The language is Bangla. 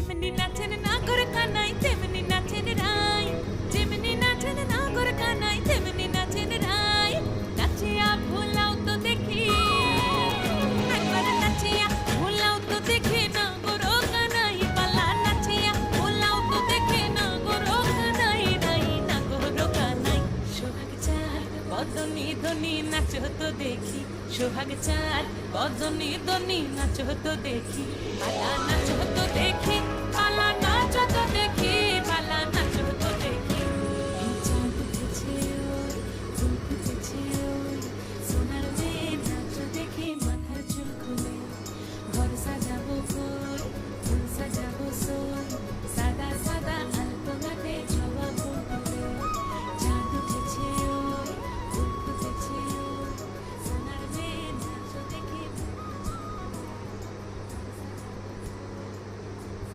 যেমনি নাচেন নাগর কানাই তেমনি নাচেন রাই, যেমনি নাচেন নাগর কানাই তেমনি নাচেন রাই। নাচিয়া ভোলাও তো দেখি, একবার নাচিয়া ভোলাও তো দেখি নাগর কানাই পালা। নাচিয়া ভোলাও তো দেখি নাগর কানাই রাই, নাগর কানাই। সোহাগ চাঁদ বদনি ধনি নাচো তো দেখি, সোহাগ চাঁদ বদনি ধনি নাচো তো দেখি, পালা নাচো তো দেখি।